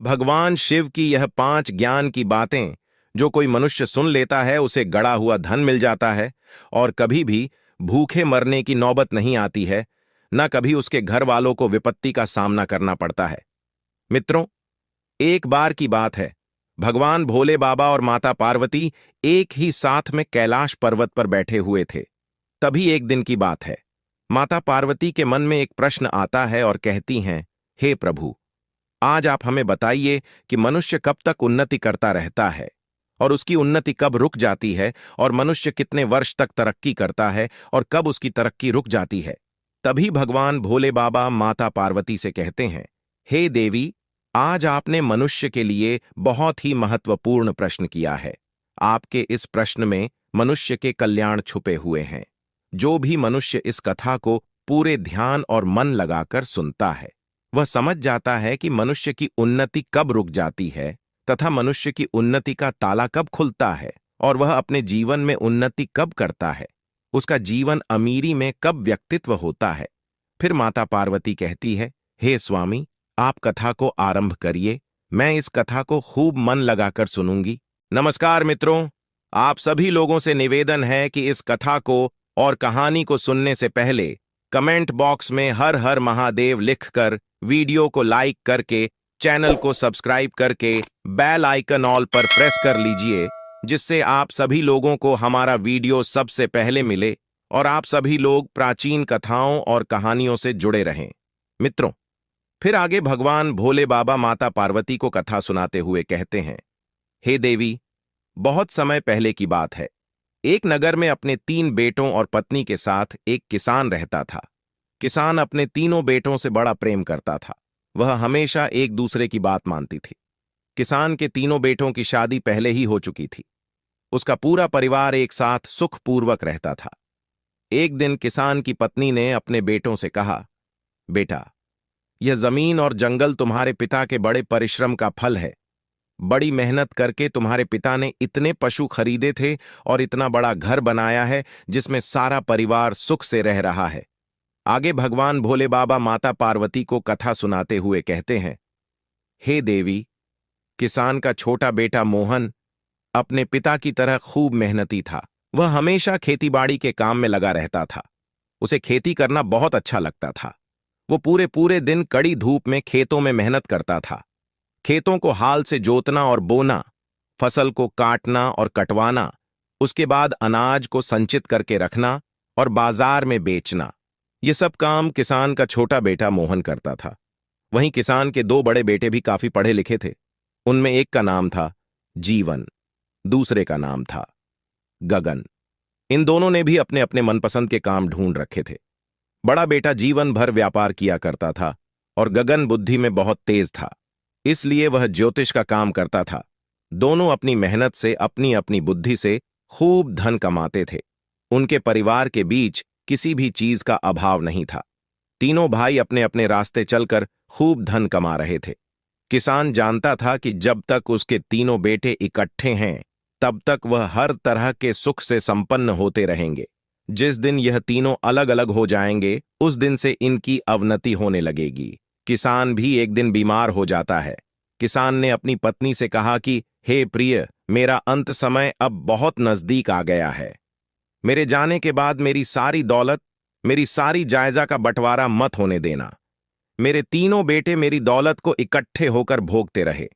भगवान शिव की यह 5 ज्ञान की बातें जो कोई मनुष्य सुन लेता है उसे गड़ा हुआ धन मिल जाता है और कभी भी भूखे मरने की नौबत नहीं आती है, न कभी उसके घर वालों को विपत्ति का सामना करना पड़ता है। मित्रों, एक बार की बात है, भगवान भोले बाबा और माता पार्वती एक ही साथ में कैलाश पर्वत पर बैठे हुए थे। तभी एक दिन की बात है, माता पार्वती के मन में एक प्रश्न आता है और कहती हैं, हे प्रभु, आज आप हमें बताइए कि मनुष्य कब तक उन्नति करता रहता है और उसकी उन्नति कब रुक जाती है, और मनुष्य कितने वर्ष तक तरक्की करता है और कब उसकी तरक्की रुक जाती है। तभी भगवान भोले बाबा माता पार्वती से कहते हैं, हे देवी, आज आपने मनुष्य के लिए बहुत ही महत्वपूर्ण प्रश्न किया है। आपके इस प्रश्न में मनुष्य के कल्याण छुपे हुए हैं। जो भी मनुष्य इस कथा को पूरे ध्यान और मन लगाकर सुनता है, वह समझ जाता है कि मनुष्य की उन्नति कब रुक जाती है तथा मनुष्य की उन्नति का ताला कब खुलता है और वह अपने जीवन में उन्नति कब करता है, उसका जीवन अमीरी में कब व्यक्तित्व होता है। फिर माता पार्वती कहती है, हे स्वामी, आप कथा को आरंभ करिए, मैं इस कथा को खूब मन लगाकर सुनूंगी। नमस्कार मित्रों, आप सभी लोगों से निवेदन है कि इस कथा को और कहानी को सुनने से पहले कमेंट बॉक्स में हर हर महादेव लिखकर, वीडियो को लाइक करके, चैनल को सब्सक्राइब करके बेल आइकन ऑल पर प्रेस कर लीजिए, जिससे आप सभी लोगों को हमारा वीडियो सबसे पहले मिले और आप सभी लोग प्राचीन कथाओं और कहानियों से जुड़े रहें। मित्रों, फिर आगे भगवान भोले बाबा माता पार्वती को कथा सुनाते हुए कहते हैं, हे देवी, बहुत समय पहले की बात है। एक नगर में अपने 3 बेटों और पत्नी के साथ एक किसान रहता था। किसान अपने तीनों बेटों से बड़ा प्रेम करता था। वह हमेशा एक दूसरे की बात मानती थी। किसान के तीनों बेटों की शादी पहले ही हो चुकी थी। उसका पूरा परिवार एक साथ सुखपूर्वक रहता था। एक दिन किसान की पत्नी ने अपने बेटों से कहा, बेटा, यह जमीन और जंगल तुम्हारे पिता के बड़े परिश्रम का फल है। बड़ी मेहनत करके तुम्हारे पिता ने इतने पशु खरीदे थे और इतना बड़ा घर बनाया है जिसमें सारा परिवार सुख से रह रहा है। आगे भगवान भोले बाबा माता पार्वती को कथा सुनाते हुए कहते हैं, हे देवी, किसान का छोटा बेटा मोहन अपने पिता की तरह खूब मेहनती था। वह हमेशा खेतीबाड़ी के काम में लगा रहता था। उसे खेती करना बहुत अच्छा लगता था। वो पूरे पूरे दिन कड़ी धूप में खेतों में मेहनत करता था। खेतों को हाल से जोतना और बोना, फसल को काटना और कटवाना, उसके बाद अनाज को संचित करके रखना और बाजार में बेचना, ये सब काम किसान का छोटा बेटा मोहन करता था। वहीं किसान के 2 बड़े बेटे भी काफी पढ़े लिखे थे। उनमें एक का नाम था जीवन, दूसरे का नाम था गगन। इन दोनों ने भी अपने अपने मनपसंद के काम ढूंढ रखे थे। बड़ा बेटा जीवन भर व्यापार किया करता था और गगन बुद्धि में बहुत तेज था, इसलिए वह ज्योतिष का काम करता था। दोनों अपनी मेहनत से, अपनी अपनी बुद्धि से खूब धन कमाते थे। उनके परिवार के बीच किसी भी चीज का अभाव नहीं था। तीनों भाई अपने अपने रास्ते चलकर खूब धन कमा रहे थे। किसान जानता था कि जब तक उसके तीनों बेटे इकट्ठे हैं, तब तक वह हर तरह के सुख से संपन्न होते रहेंगे। जिस दिन यह तीनों अलग अलग हो जाएंगे, उस दिन से इनकी अवनति होने लगेगी। किसान भी एक दिन बीमार हो जाता है। किसान ने अपनी पत्नी से कहा कि हे प्रिय, मेरा अंत समय अब बहुत नजदीक आ गया है। मेरे जाने के बाद मेरी सारी दौलत, मेरी सारी जायजा का बंटवारा मत होने देना। मेरे तीनों बेटे मेरी दौलत को इकट्ठे होकर भोगते रहे।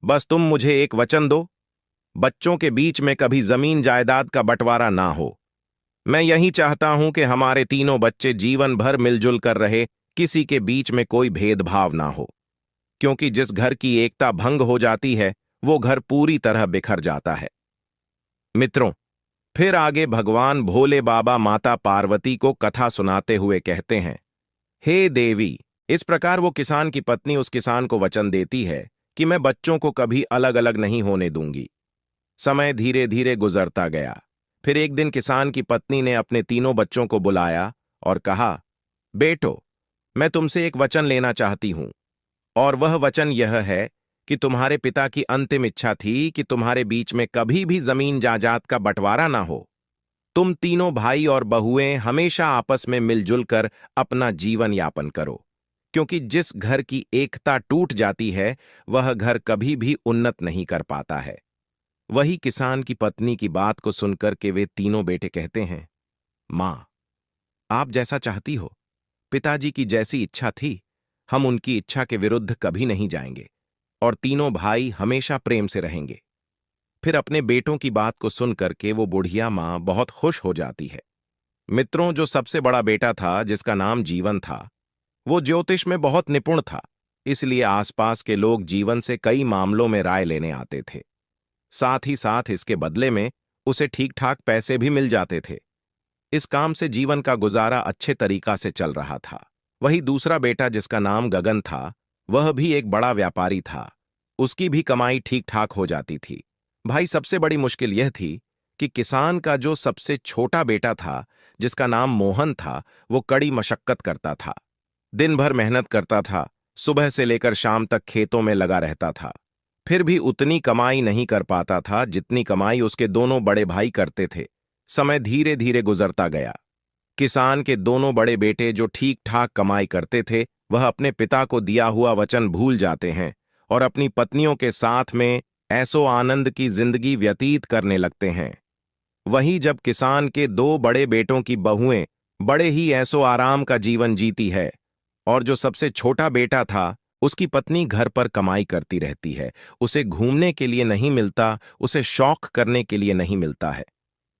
बस तुम मुझे एक वचन दो, बच्चों के बीच में कभी जमीन जायदाद का बंटवारा ना हो। मैं यही चाहता हूं कि हमारे तीनों बच्चे जीवन भर मिलजुल कर रहे, किसी के बीच में कोई भेदभाव ना हो, क्योंकि जिस घर की एकता भंग हो जाती है, वो घर पूरी तरह बिखर जाता है। मित्रों, फिर आगे भगवान भोले बाबा माता पार्वती को कथा सुनाते हुए कहते हैं, हे देवी, इस प्रकार वो किसान की पत्नी उस किसान को वचन देती है कि मैं बच्चों को कभी अलग अलग नहीं होने दूंगी। समय धीरे धीरे गुजरता गया। फिर एक दिन किसान की पत्नी ने अपने तीनों बच्चों को बुलाया और कहा, बेटो, मैं तुमसे एक वचन लेना चाहती हूं, और वह वचन यह है कि तुम्हारे पिता की अंतिम इच्छा थी कि तुम्हारे बीच में कभी भी जमीन जायदाद का बंटवारा ना हो। तुम तीनों भाई और बहुएं हमेशा आपस में मिलजुल कर अपना जीवन यापन करो। क्योंकि जिस घर की एकता टूट जाती है वह घर कभी भी उन्नत नहीं कर पाता है। वही किसान की पत्नी की बात को सुनकर के वे तीनों बेटे कहते हैं, मां, आप जैसा चाहती हो, पिताजी की जैसी इच्छा थी, हम उनकी इच्छा के विरुद्ध कभी नहीं जाएंगे और तीनों भाई हमेशा प्रेम से रहेंगे। फिर अपने बेटों की बात को सुनकर के वो बुढ़िया मां बहुत खुश हो जाती है। मित्रों, जो सबसे बड़ा बेटा था, जिसका नाम जीवन था, वो ज्योतिष में बहुत निपुण था, इसलिए आसपास के लोग जीवन से कई मामलों में राय लेने आते थे। साथ ही साथ इसके बदले में उसे ठीक ठाक पैसे भी मिल जाते थे। इस काम से जीवन का गुजारा अच्छे तरीका से चल रहा था। वही दूसरा बेटा, जिसका नाम गगन था, वह भी एक बड़ा व्यापारी था। उसकी भी कमाई ठीक ठाक हो जाती थी। भाई, सबसे बड़ी मुश्किल यह थी कि किसान का जो सबसे छोटा बेटा था, जिसका नाम मोहन था, वो कड़ी मशक्कत करता था। दिन भर मेहनत करता था, सुबह से लेकर शाम तक खेतों में लगा रहता था। फिर भी उतनी कमाई नहीं कर पाता था जितनी कमाई उसके दोनों बड़े भाई करते थे। समय धीरे धीरे गुजरता गया। किसान के दोनों बड़े बेटे जो ठीक ठाक कमाई करते थे, वह अपने पिता को दिया हुआ वचन भूल जाते हैं और अपनी पत्नियों के साथ में ऐसो आनंद की जिंदगी व्यतीत करने लगते हैं। वहीं जब किसान के दो बड़े बेटों की बहुएं बड़े ही ऐसो आराम का जीवन जीती है और जो सबसे छोटा बेटा था, उसकी पत्नी घर पर कमाई करती रहती है। उसे घूमने के लिए नहीं मिलता, उसे शौक करने के लिए नहीं मिलता है।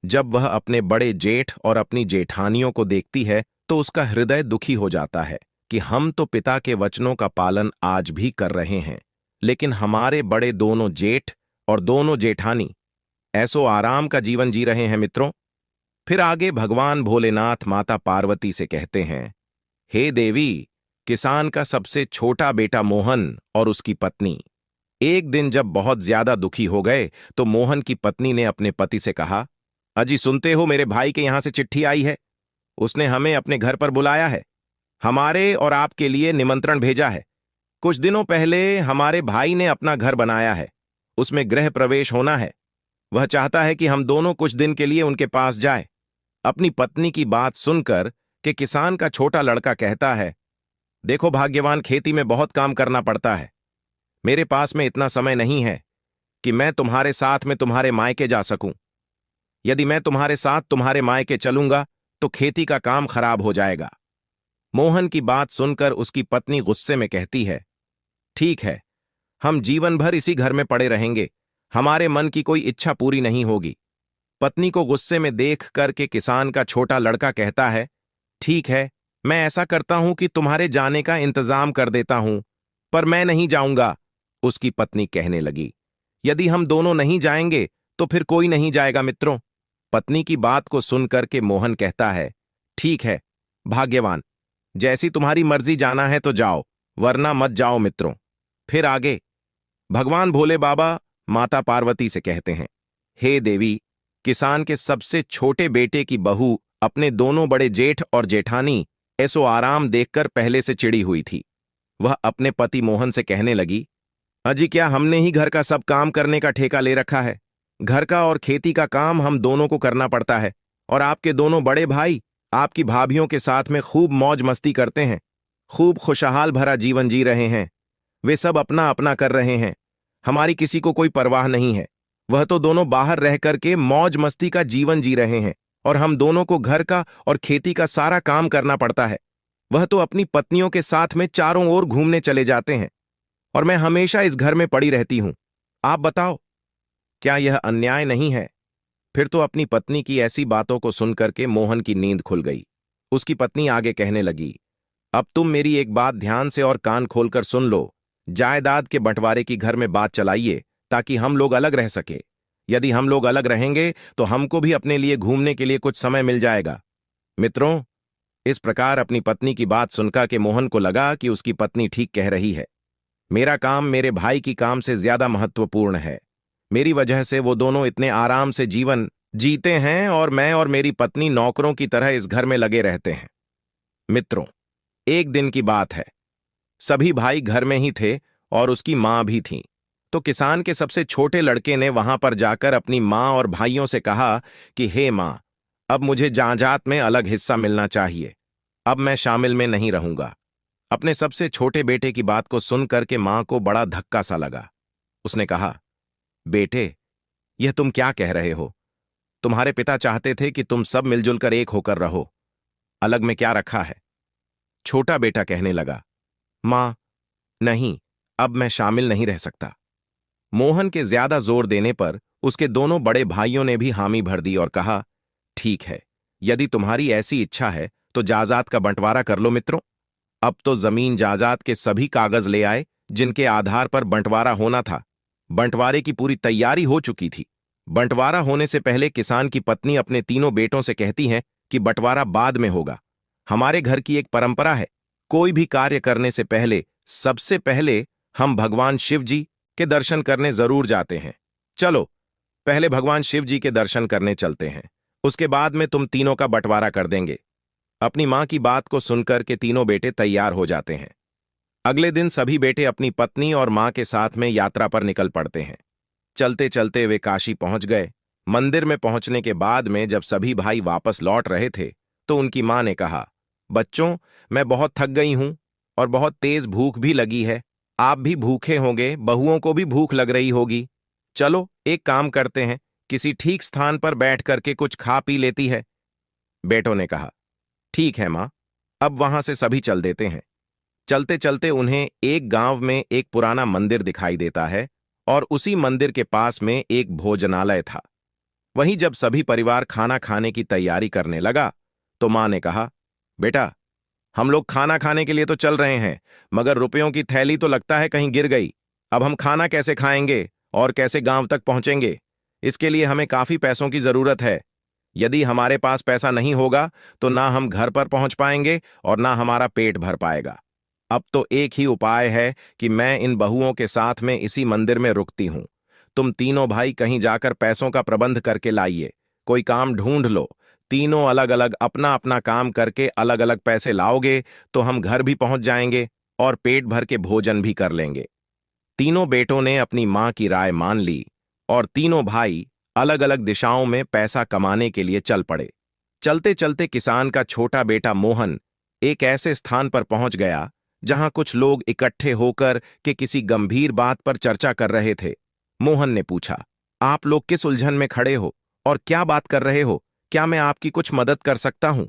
जब वह अपने बड़े जेठ और अपनी जेठानियों को देखती है तो उसका हृदय दुखी हो जाता है कि हम तो पिता के वचनों का पालन आज भी कर रहे हैं, लेकिन हमारे बड़े दोनों जेठ और दोनों जेठानी ऐसो आराम का जीवन जी रहे हैं। मित्रों, फिर आगे भगवान भोलेनाथ माता पार्वती से कहते हैं, हे देवी, किसान का सबसे छोटा बेटा मोहन और उसकी पत्नी एक दिन जब बहुत ज्यादा दुखी हो गए तो मोहन की पत्नी ने अपने पति से कहा, अजी सुनते हो, मेरे भाई के यहां से चिट्ठी आई है। उसने हमें अपने घर पर बुलाया है, हमारे और आपके लिए निमंत्रण भेजा है। कुछ दिनों पहले हमारे भाई ने अपना घर बनाया है, उसमें गृह प्रवेश होना है। वह चाहता है कि हम दोनों कुछ दिन के लिए उनके पास जाए। अपनी पत्नी की बात सुनकर कि किसान का छोटा लड़का कहता है, देखो भाग्यवान, खेती में बहुत काम करना पड़ता है। मेरे पास में इतना समय नहीं है कि मैं तुम्हारे साथ में तुम्हारे मायके जा सकूं। यदि मैं तुम्हारे साथ तुम्हारे मायके चलूंगा तो खेती का काम खराब हो जाएगा। मोहन की बात सुनकर उसकी पत्नी गुस्से में कहती है, ठीक है, हम जीवन भर इसी घर में पड़े रहेंगे, हमारे मन की कोई इच्छा पूरी नहीं होगी। पत्नी को गुस्से में देख करके किसान का छोटा लड़का कहता है, ठीक है, मैं ऐसा करता हूं कि तुम्हारे जाने का इंतजाम कर देता हूं, पर मैं नहीं जाऊंगा। उसकी पत्नी कहने लगी, यदि हम दोनों नहीं जाएंगे तो फिर कोई नहीं जाएगा। मित्रों, पत्नी की बात को सुनकर के मोहन कहता है, ठीक है भाग्यवान, जैसी तुम्हारी मर्जी, जाना है तो जाओ, वरना मत जाओ। मित्रों, फिर आगे भगवान भोले बाबा माता पार्वती से कहते हैं, हे देवी, किसान के सबसे छोटे बेटे की बहू अपने दोनों बड़े जेठ और जेठानी ऐसो आराम देखकर पहले से चिड़ी हुई थी। वह अपने पति मोहन से कहने लगी, अजी क्या हमने ही घर का सब काम करने का ठेका ले रखा है? घर का और खेती का काम हम दोनों को करना पड़ता है और आपके दोनों बड़े भाई आपकी भाभियों के साथ में खूब मौज मस्ती करते हैं, खूब खुशहाल भरा जीवन जी रहे हैं। वे सब अपना अपना कर रहे हैं, हमारी किसी को कोई परवाह नहीं है। वह तो दोनों बाहर रह करके मौज मस्ती का जीवन जी रहे हैं और हम दोनों को घर का और खेती का सारा काम करना पड़ता है। वह तो अपनी पत्नियों के साथ में चारों ओर घूमने चले जाते हैं और मैं हमेशा इस घर में पड़ी रहती हूं। आप बताओ, क्या यह अन्याय नहीं है? फिर तो अपनी पत्नी की ऐसी बातों को सुनकर के मोहन की नींद खुल गई। उसकी पत्नी आगे कहने लगी, अब तुम मेरी एक बात ध्यान से और कान खोलकर सुन लो। जायदाद के बंटवारे की घर में बात चलाइए ताकि हम लोग अलग रह सके। यदि हम लोग अलग रहेंगे तो हमको भी अपने लिए घूमने के लिए कुछ समय मिल जाएगा। मित्रों, इस प्रकार अपनी पत्नी की बात सुनकर के मोहन को लगा कि उसकी पत्नी ठीक कह रही है। मेरा काम मेरे भाई की काम से ज्यादा महत्वपूर्ण है। मेरी वजह से वो दोनों इतने आराम से जीवन जीते हैं और मैं और मेरी पत्नी नौकरों की तरह इस घर में लगे रहते हैं। मित्रों, एक दिन की बात है, सभी भाई घर में ही थे और उसकी मां भी थी। तो किसान के सबसे छोटे लड़के ने वहां पर जाकर अपनी मां और भाइयों से कहा कि हे मां, अब मुझे जायदाद में अलग हिस्सा मिलना चाहिए। अब मैं शामिल में नहीं रहूंगा। अपने सबसे छोटे बेटे की बात को सुन करके मां को बड़ा धक्का सा लगा। उसने कहा, बेटे, यह तुम क्या कह रहे हो? तुम्हारे पिता चाहते थे कि तुम सब मिलजुल कर एक होकर रहो। अलग में क्या रखा है? छोटा बेटा कहने लगा, मां, नहीं, अब मैं शामिल नहीं रह सकता। मोहन के ज्यादा जोर देने पर उसके दोनों बड़े भाइयों ने भी हामी भर दी और कहा, ठीक है, यदि तुम्हारी ऐसी इच्छा है तो जायदाद का बंटवारा कर लो मित्रों। अब तो जमीन जायदाद के सभी कागज ले आए जिनके आधार पर बंटवारा होना था। बंटवारे की पूरी तैयारी हो चुकी थी। बंटवारा होने से पहले किसान की पत्नी अपने तीनों बेटों से कहती है कि बंटवारा बाद में होगा। हमारे घर की एक परंपरा है, कोई भी कार्य करने से पहले सबसे पहले हम भगवान शिव जी के दर्शन करने जरूर जाते हैं। चलो, पहले भगवान शिव जी के दर्शन करने चलते हैं, उसके बाद में तुम तीनों का बंटवारा कर देंगे। अपनी मां की बात को सुनकर के तीनों बेटे तैयार हो जाते हैं। अगले दिन सभी बेटे अपनी पत्नी और मां के साथ में यात्रा पर निकल पड़ते हैं। चलते चलते वे काशी पहुंच गए। मंदिर में पहुंचने के बाद में जब सभी भाई वापस लौट रहे थे तो उनकी मां ने कहा, बच्चों, मैं बहुत थक गई हूं और बहुत तेज भूख भी लगी है। आप भी भूखे होंगे, बहुओं को भी भूख लग रही होगी। चलो, एक काम करते हैं, किसी ठीक स्थान पर बैठ करके कुछ खा पी लेती है। बेटों ने कहा, ठीक है मां, अब वहां से सभी चल देते हैं। चलते चलते उन्हें एक गांव में एक पुराना मंदिर दिखाई देता है और उसी मंदिर के पास में एक भोजनालय था। वहीं जब सभी परिवार खाना खाने की तैयारी करने लगा तो मां ने कहा, बेटा, हम लोग खाना खाने के लिए तो चल रहे हैं, मगर रुपयों की थैली तो लगता है कहीं गिर गई। अब हम खाना कैसे खाएंगे और कैसे गांव तक पहुंचेंगे? इसके लिए हमें काफी पैसों की जरूरत है। यदि हमारे पास पैसा नहीं होगा तो ना हम घर पर पहुंच पाएंगे और ना हमारा पेट भर पाएगा। अब तो एक ही उपाय है कि मैं इन बहुओं के साथ में इसी मंदिर में रुकती हूं। तुम तीनों भाई कहीं जाकर पैसों का प्रबंध करके लाइए, कोई काम ढूंढ लो। तीनों अलग अलग अपना अपना काम करके अलग अलग पैसे लाओगे तो हम घर भी पहुंच जाएंगे और पेट भर के भोजन भी कर लेंगे। तीनों बेटों ने अपनी मां की राय मान ली और तीनों भाई अलग अलग दिशाओं में पैसा कमाने के लिए चल पड़े। चलते चलते किसान का छोटा बेटा मोहन एक ऐसे स्थान पर पहुंच गया जहां कुछ लोग इकट्ठे होकर के किसी गंभीर बात पर चर्चा कर रहे थे। मोहन ने पूछा, आप लोग किस उलझन में खड़े हो और क्या बात कर रहे हो? क्या मैं आपकी कुछ मदद कर सकता हूं?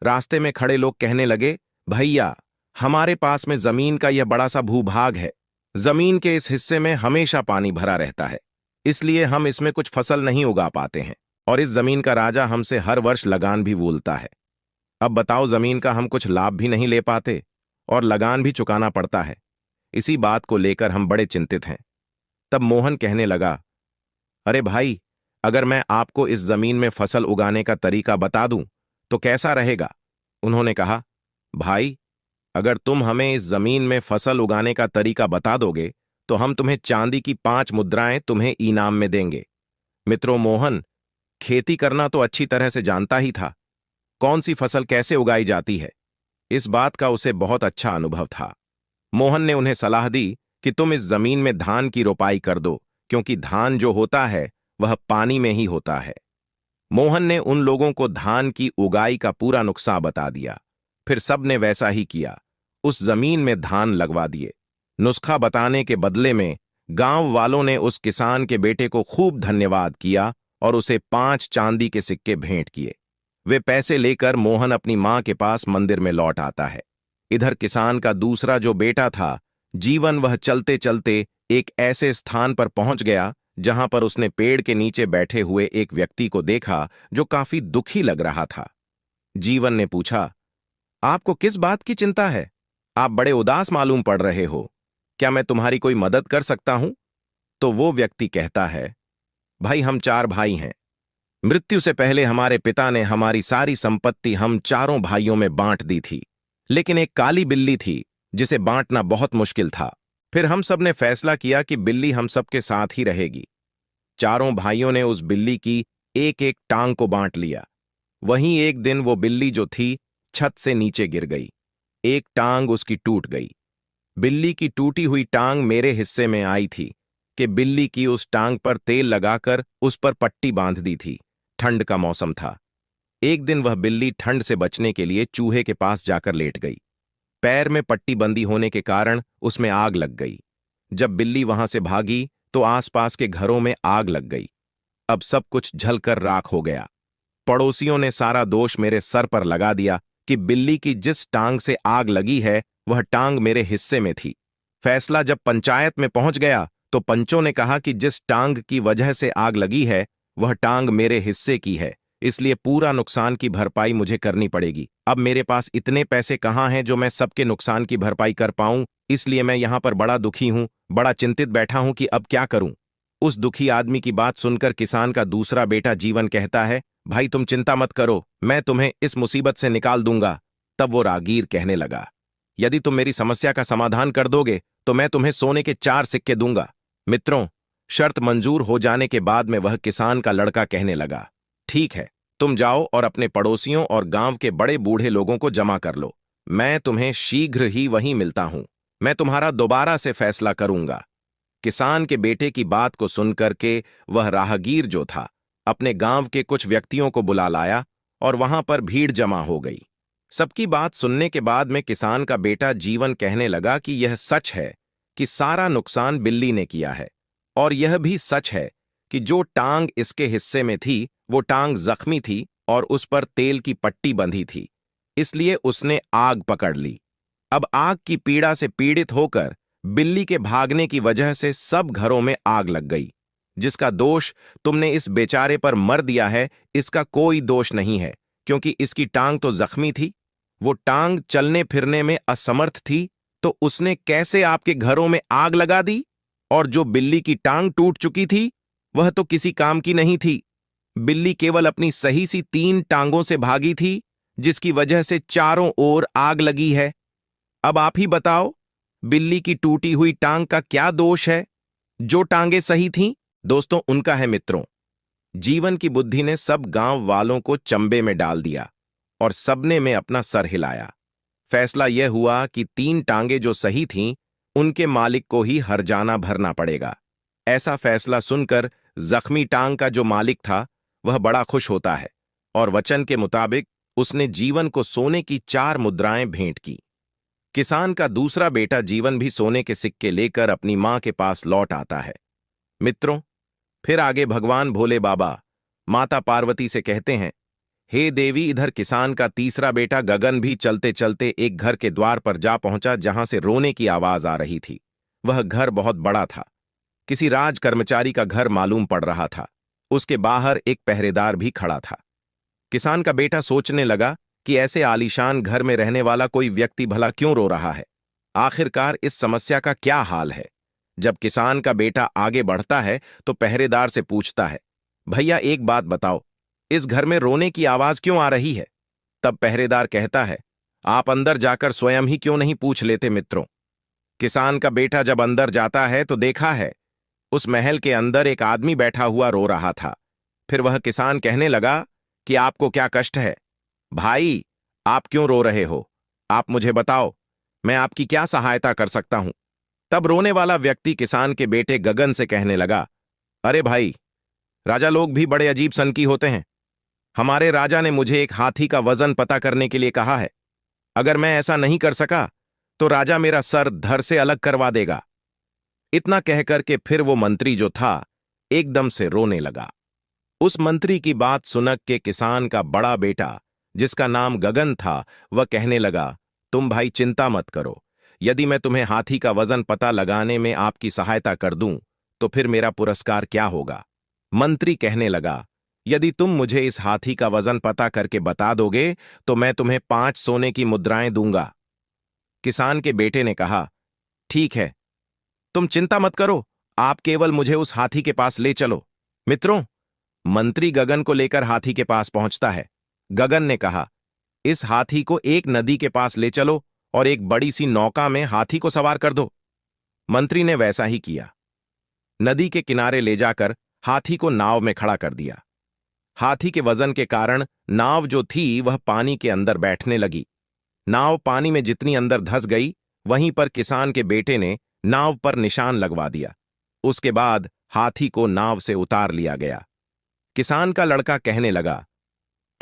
रास्ते में खड़े लोग कहने लगे, भैया, हमारे पास में जमीन का यह बड़ा सा भूभाग है। जमीन के इस हिस्से में हमेशा पानी भरा रहता है, इसलिए हम इसमें कुछ फसल नहीं उगा पाते हैं और इस जमीन का राजा हमसे हर वर्ष लगान भी वसूलता है। अब बताओ, जमीन का हम कुछ लाभ भी नहीं ले पाते और लगान भी चुकाना पड़ता है। इसी बात को लेकर हम बड़े चिंतित हैं। तब मोहन कहने लगा, अरे भाई, अगर मैं आपको इस जमीन में फसल उगाने का तरीका बता दूं तो कैसा रहेगा? उन्होंने कहा, भाई, अगर तुम हमें इस जमीन में फसल उगाने का तरीका बता दोगे तो हम तुम्हें चांदी की 5 मुद्राएं तुम्हें इनाम में देंगे। मित्रों, मोहन खेती करना तो अच्छी तरह से जानता ही था। कौन सी फसल कैसे उगाई जाती है, इस बात का उसे बहुत अच्छा अनुभव था। मोहन ने उन्हें सलाह दी कि तुम इस जमीन में धान की रोपाई कर दो, क्योंकि धान जो होता है वह पानी में ही होता है। मोहन ने उन लोगों को धान की उगाई का पूरा नुस्खा बता दिया। फिर सब ने वैसा ही किया, उस जमीन में धान लगवा दिए। नुस्खा बताने के बदले में गांव वालों ने उस किसान के बेटे को खूब धन्यवाद किया और उसे 5 चांदी के सिक्के भेंट किए। वे पैसे लेकर मोहन अपनी मां के पास मंदिर में लौट आता है। इधर किसान का दूसरा जो बेटा था जीवन, वह चलते चलते एक ऐसे स्थान पर पहुंच गया जहां पर उसने पेड़ के नीचे बैठे हुए एक व्यक्ति को देखा जो काफी दुखी लग रहा था। जीवन ने पूछा, आपको किस बात की चिंता है? आप बड़े उदास मालूम पड़ रहे हो। क्या मैं तुम्हारी कोई मदद कर सकता हूं? तो वो व्यक्ति कहता है, भाई, हम 4 भाई हैं। मृत्यु से पहले हमारे पिता ने हमारी सारी संपत्ति हम चारों भाइयों में बांट दी थी, लेकिन एक काली बिल्ली थी जिसे बांटना बहुत मुश्किल था। फिर हम सब ने फैसला किया कि बिल्ली हम सबके साथ ही रहेगी। चारों भाइयों ने उस बिल्ली की एक एक टांग को बांट लिया। वहीं एक दिन वो बिल्ली जो थी छत से नीचे गिर गई। एक टांग उसकी टूट गई। बिल्ली की टूटी हुई टांग मेरे हिस्से में आई थी कि बिल्ली की उस टांग पर तेल लगाकर उस पर पट्टी बांध दी थी। ठंड का मौसम था। एक दिन वह बिल्ली ठंड से बचने के लिए चूहे के पास जाकर लेट गई। पैर में पट्टी बंदी होने के कारण उसमें आग लग गई। जब बिल्ली वहां से भागी तो आसपास के घरों में आग लग गई। अब सब कुछ जलकर राख हो गया। पड़ोसियों ने सारा दोष मेरे सर पर लगा दिया कि बिल्ली की जिस टांग से आग लगी है वह टांग मेरे हिस्से में थी। फैसला जब पंचायत में पहुंच गया तो पंचों ने कहा कि जिस टांग की वजह से आग लगी है वह टांग मेरे हिस्से की है, इसलिए पूरा नुकसान की भरपाई मुझे करनी पड़ेगी। अब मेरे पास इतने पैसे कहाँ हैं जो मैं सबके नुकसान की भरपाई कर पाऊं, इसलिए मैं यहां पर बड़ा दुखी हूं, बड़ा चिंतित बैठा हूं कि अब क्या करूं। उस दुखी आदमी की बात सुनकर किसान का दूसरा बेटा जीवन कहता है, भाई तुम चिंता मत करो, मैं तुम्हें इस मुसीबत से निकाल दूंगा। तब वो रागीर कहने लगा, यदि तुम मेरी समस्या का समाधान कर दोगे तो मैं तुम्हें सोने के 4 सिक्के दूंगा। मित्रों, शर्त मंजूर हो जाने के बाद में वह किसान का लड़का कहने लगा, ठीक है, तुम जाओ और अपने पड़ोसियों और गांव के बड़े बूढ़े लोगों को जमा कर लो। मैं तुम्हें शीघ्र ही वहीं मिलता हूं। मैं तुम्हारा दोबारा से फैसला करूंगा। किसान के बेटे की बात को सुनकर के वह राहगीर जो था अपने गांव के कुछ व्यक्तियों को बुला लाया और वहां पर भीड़ जमा हो गई। सबकी बात सुनने के बाद में किसान का बेटा जीवन कहने लगा कि यह सच है कि सारा नुकसान बिल्ली ने किया है, और यह भी सच है कि जो टांग इसके हिस्से में थी वो टांग जख्मी थी और उस पर तेल की पट्टी बंधी थी, इसलिए उसने आग पकड़ ली। अब आग की पीड़ा से पीड़ित होकर बिल्ली के भागने की वजह से सब घरों में आग लग गई। जिसका दोष तुमने इस बेचारे पर मर दिया है, इसका कोई दोष नहीं है, क्योंकि इसकी टांग तो जख्मी थी। वो टांग चलने फिरने में असमर्थ थी, तो उसने कैसे आपके घरों में आग लगा दी? और जो बिल्ली की टांग टूट चुकी थी वह तो किसी काम की नहीं थी। बिल्ली केवल अपनी सही सी 3 टांगों से भागी थी, जिसकी वजह से चारों ओर आग लगी है। अब आप ही बताओ, बिल्ली की टूटी हुई टांग का क्या दोष है? जो टांगे सही थीं, दोस्तों, उनका है। मित्रों, जीवन की बुद्धि ने सब गांव वालों को चंबे में डाल दिया और सबने में अपना सर हिलाया। फैसला यह हुआ कि 3 टांगे जो सही थीं उनके मालिक को ही हर्जाना भरना पड़ेगा। ऐसा फैसला सुनकर जख्मी टांग का जो मालिक था वह बड़ा खुश होता है और वचन के मुताबिक उसने जीवन को सोने की 4 मुद्राएं भेंट की। किसान का दूसरा बेटा जीवन भी सोने के सिक्के लेकर अपनी मां के पास लौट आता है। मित्रों, फिर आगे भगवान भोले बाबा माता पार्वती से कहते हैं, हे देवी, इधर किसान का तीसरा बेटा गगन भी चलते चलते एक घर के द्वार पर जा पहुंचा जहां से रोने की आवाज आ रही थी। वह घर बहुत बड़ा था, किसी राज कर्मचारी का घर मालूम पड़ रहा था। उसके बाहर एक पहरेदार भी खड़ा था। किसान का बेटा सोचने लगा कि ऐसे आलीशान घर में रहने वाला कोई व्यक्ति भला क्यों रो रहा है? आखिरकार इस समस्या का क्या हाल है? जब किसान का बेटा आगे बढ़ता है तो पहरेदार से पूछता है, भैया एक बात बताओ, इस घर में रोने की आवाज क्यों आ रही है? तब पहरेदार कहता है, आप अंदर जाकर स्वयं ही क्यों नहीं पूछ लेते मित्रों। किसान का बेटा जब अंदर जाता है तो देखा है उस महल के अंदर एक आदमी बैठा हुआ रो रहा था। फिर वह किसान कहने लगा कि आपको क्या कष्ट है? भाई, आप क्यों रो रहे हो? आप मुझे बताओ, मैं आपकी क्या सहायता कर सकता हूं? तब रोने वाला व्यक्ति किसान के बेटे गगन से कहने लगा, अरे भाई, राजा लोग भी बड़े अजीब सनकी होते हैं। हमारे राजा ने मुझे एक हाथी का वजन पता करने के लिए कहा है। अगर मैं ऐसा नहीं कर सका तो राजा मेरा सर धड़ से अलग करवा देगा। इतना कहकर के फिर वो मंत्री जो था एकदम से रोने लगा। उस मंत्री की बात सुनक के किसान का बड़ा बेटा, जिसका नाम गगन था, वह कहने लगा, तुम भाई चिंता मत करो। यदि मैं तुम्हें हाथी का वजन पता लगाने में आपकी सहायता कर दूं तो फिर मेरा पुरस्कार क्या होगा? मंत्री कहने लगा, यदि तुम मुझे इस हाथी का वजन पता करके बता दोगे तो मैं तुम्हें 5 सोने की मुद्राएं दूंगा। किसान के बेटे ने कहा, ठीक है, तुम चिंता मत करो, आप केवल मुझे उस हाथी के पास ले चलो। मित्रों, मंत्री गगन को लेकर हाथी के पास पहुंचता है। गगन ने कहा, इस हाथी को एक नदी के पास ले चलो और एक बड़ी सी नौका में हाथी को सवार कर दो। मंत्री ने वैसा ही किया। नदी के किनारे ले जाकर हाथी को नाव में खड़ा कर दिया। हाथी के वजन के कारण नाव जो थी वह पानी के अंदर बैठने लगी। नाव पानी में जितनी अंदर धंस गई, वहीं पर किसान के बेटे ने नाव पर निशान लगवा दिया। उसके बाद हाथी को नाव से उतार लिया गया। किसान का लड़का कहने लगा,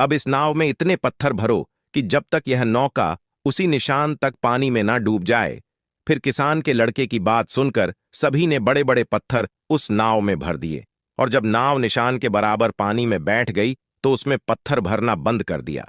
अब इस नाव में इतने पत्थर भरो कि जब तक यह नौका उसी निशान तक पानी में ना डूब जाए। फिर किसान के लड़के की बात सुनकर सभी ने बड़े बड़े पत्थर उस नाव में भर दिए, और जब नाव निशान के बराबर पानी में बैठ गई तो उसमें पत्थर भरना बंद कर दिया।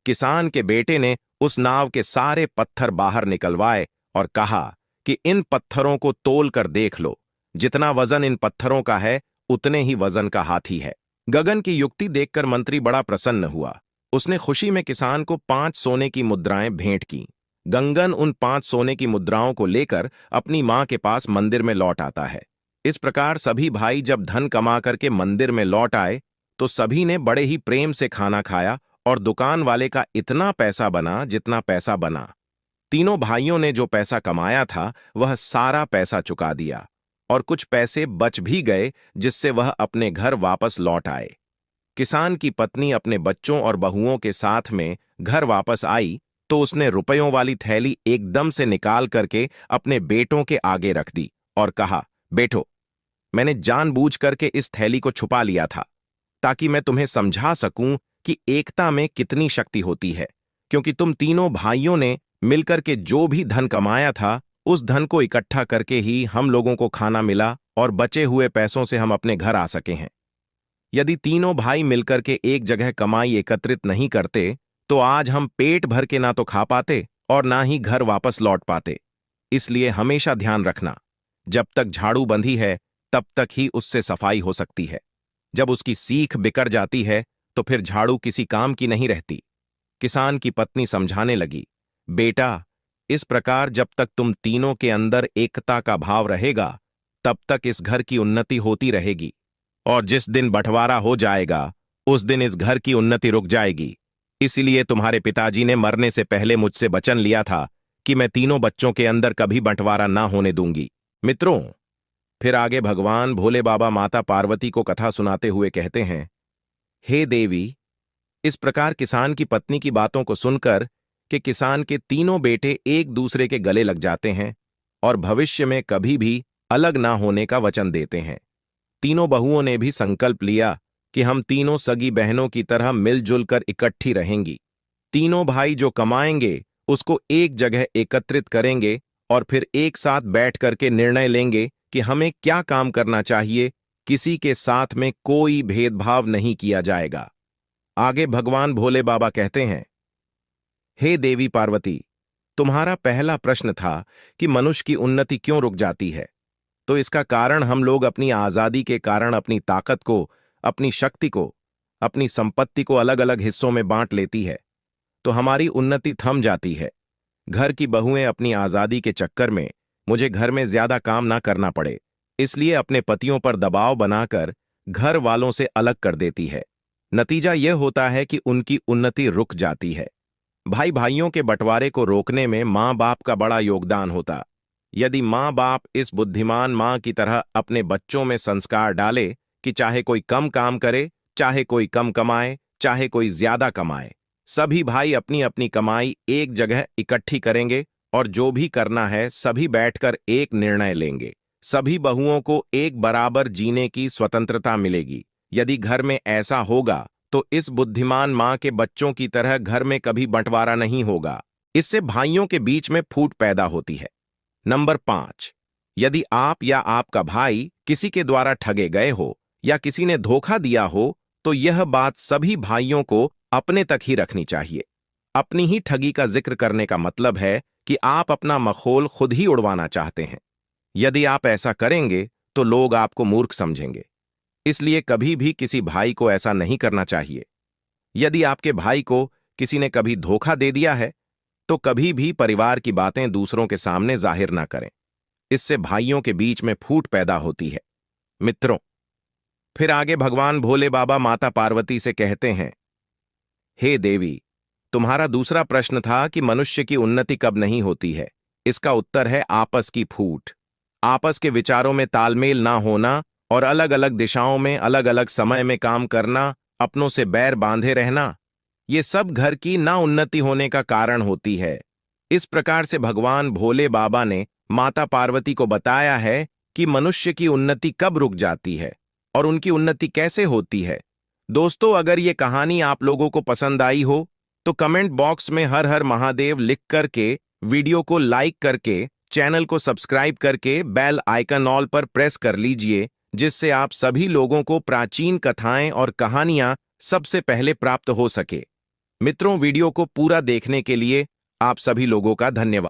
किसान के बेटे ने उस नाव के सारे पत्थर बाहर निकलवाए और कहा कि इन पत्थरों को तोल कर देख लो, जितना वजन इन पत्थरों का है उतने ही वजन का हाथी है। गगन की युक्ति देखकर मंत्री बड़ा प्रसन्न हुआ। उसने खुशी में किसान को 5 सोने की मुद्राएं भेंट की। गंगन उन 5 सोने की मुद्राओं को लेकर अपनी मां के पास मंदिर में लौट आता है। इस प्रकार सभी भाई जब धन कमा करके मंदिर में लौट आए तो सभी ने बड़े ही प्रेम से खाना खाया, और दुकान वाले का इतना पैसा बना जितना पैसा बना। तीनों भाइयों ने जो पैसा कमाया था वह सारा पैसा चुका दिया, और कुछ पैसे बच भी गए जिससे वह अपने घर वापस लौट आए। किसान की पत्नी अपने बच्चों और बहुओं के साथ में घर वापस आई तो उसने रुपयों वाली थैली एकदम से निकाल करके अपने बेटों के आगे रख दी और कहा, बेटो, मैंने जानबूझ करके इस थैली को छुपा लिया था ताकि मैं तुम्हें समझा सकूं कि एकता में कितनी शक्ति होती है, क्योंकि तुम तीनों भाइयों ने मिलकर के जो भी धन कमाया था उस धन को इकट्ठा करके ही हम लोगों को खाना मिला, और बचे हुए पैसों से हम अपने घर आ सके हैं। यदि तीनों भाई मिलकर के एक जगह कमाई एकत्रित नहीं करते तो आज हम पेट भर के ना तो खा पाते और ना ही घर वापस लौट पाते। इसलिए हमेशा ध्यान रखना, जब तक झाड़ू बंधी है तब तक ही उससे सफाई हो सकती है। जब उसकी सीख बिखर जाती है तो फिर झाड़ू किसी काम की नहीं रहती। किसान की पत्नी समझाने लगी, बेटा, इस प्रकार जब तक तुम तीनों के अंदर एकता का भाव रहेगा तब तक इस घर की उन्नति होती रहेगी, और जिस दिन बंटवारा हो जाएगा उस दिन इस घर की उन्नति रुक जाएगी। इसीलिए तुम्हारे पिताजी ने मरने से पहले मुझसे वचन लिया था कि मैं तीनों बच्चों के अंदर कभी बंटवारा ना होने दूंगी। मित्रों, फिर आगे भगवान भोले बाबा माता पार्वती को कथा सुनाते हुए कहते हैं, हे देवी, इस प्रकार किसान की पत्नी की बातों को सुनकर कि किसान के तीनों बेटे एक दूसरे के गले लग जाते हैं और भविष्य में कभी भी अलग ना होने का वचन देते हैं। तीनों बहुओं ने भी संकल्प लिया कि हम तीनों सगी बहनों की तरह मिलजुल कर इकट्ठी रहेंगी। तीनों भाई जो कमाएंगे उसको एक जगह एकत्रित करेंगे और फिर एक साथ बैठ करके निर्णय लेंगे कि हमें क्या काम करना चाहिए। किसी के साथ में कोई भेदभाव नहीं किया जाएगा। आगे भगवान भोले बाबा कहते हैं, हे देवी पार्वती, तुम्हारा पहला प्रश्न था कि मनुष्य की उन्नति क्यों रुक जाती है। तो इसका कारण हम लोग अपनी आजादी के कारण अपनी ताकत को, अपनी शक्ति को, अपनी संपत्ति को अलग अलग हिस्सों में बांट लेती है, तो हमारी उन्नति थम जाती है। घर की बहुएं अपनी आजादी के चक्कर में मुझे घर में ज्यादा काम ना करना पड़े, इसलिए अपने पतियों पर दबाव बनाकर घर वालों से अलग कर देती है। नतीजा यह होता है कि उनकी उन्नति रुक जाती है। भाई भाइयों के बंटवारे को रोकने में माँ बाप का बड़ा योगदान होता। यदि माँ बाप इस बुद्धिमान माँ की तरह अपने बच्चों में संस्कार डाले कि चाहे कोई कम काम करे, चाहे कोई कम कमाए, चाहे कोई ज्यादा कमाए, सभी भाई अपनी अपनी कमाई एक जगह इकट्ठी करेंगे और जो भी करना है सभी बैठकर एक निर्णय लेंगे। सभी बहुओं को एक बराबर जीने की स्वतंत्रता मिलेगी। यदि घर में ऐसा होगा तो इस बुद्धिमान माँ के बच्चों की तरह घर में कभी बंटवारा नहीं होगा। इससे भाइयों के बीच में फूट पैदा होती है। नंबर 5, यदि आप या आपका भाई किसी के द्वारा ठगे गए हो या किसी ने धोखा दिया हो तो यह बात सभी भाइयों को अपने तक ही रखनी चाहिए। अपनी ही ठगी का जिक्र करने का मतलब है कि आप अपना मखौल खुद ही उड़वाना चाहते हैं। यदि आप ऐसा करेंगे तो लोग आपको मूर्ख समझेंगे। इसलिए कभी भी किसी भाई को ऐसा नहीं करना चाहिए। यदि आपके भाई को किसी ने कभी धोखा दे दिया है तो कभी भी परिवार की बातें दूसरों के सामने जाहिर ना करें। इससे भाइयों के बीच में फूट पैदा होती है। मित्रों, फिर आगे भगवान भोले बाबा माता पार्वती से कहते हैं, हे देवी, तुम्हारा दूसरा प्रश्न था कि मनुष्य की उन्नति कब नहीं होती है। इसका उत्तर है आपस की फूट। आपस के विचारों में तालमेल ना होना और अलग अलग दिशाओं में अलग अलग समय में काम करना, अपनों से बैर बांधे रहना, ये सब घर की ना उन्नति होने का कारण होती है। इस प्रकार से भगवान भोले बाबा ने माता पार्वती को बताया है कि मनुष्य की उन्नति कब रुक जाती है और उनकी उन्नति कैसे होती है। दोस्तों, अगर ये कहानी आप लोगों को पसंद आई हो तो कमेंट बॉक्स में हर हर महादेव लिख करके, वीडियो को लाइक करके, चैनल को सब्सक्राइब करके बेल आइकन ऑल पर प्रेस कर लीजिए, जिससे आप सभी लोगों को प्राचीन कथाएं और कहानियां सबसे पहले प्राप्त हो सके। मित्रों, वीडियो को पूरा देखने के लिए आप सभी लोगों का धन्यवाद।